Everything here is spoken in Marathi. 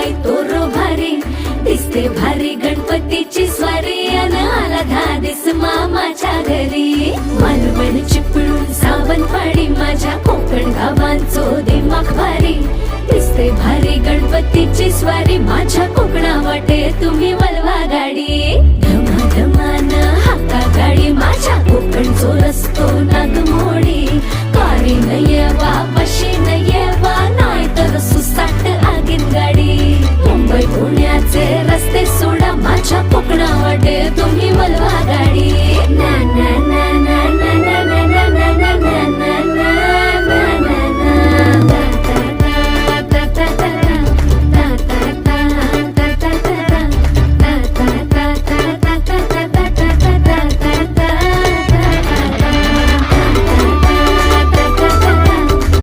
बाई तोरो भारी दिसते भारी गणपतीची स्वारी अन आला धादिस मामाच्या घरी मालवण चिपळूण सावंतवाडी माझ्या कोकण गावांचो दिमाग भारी दिसते भारी गणपतीची स्वारी माझ्या कोकणा वाटे तुम्ही वलवा गाडी धमा धमान हाका गाडी माझ्या कोकणचो रस्तो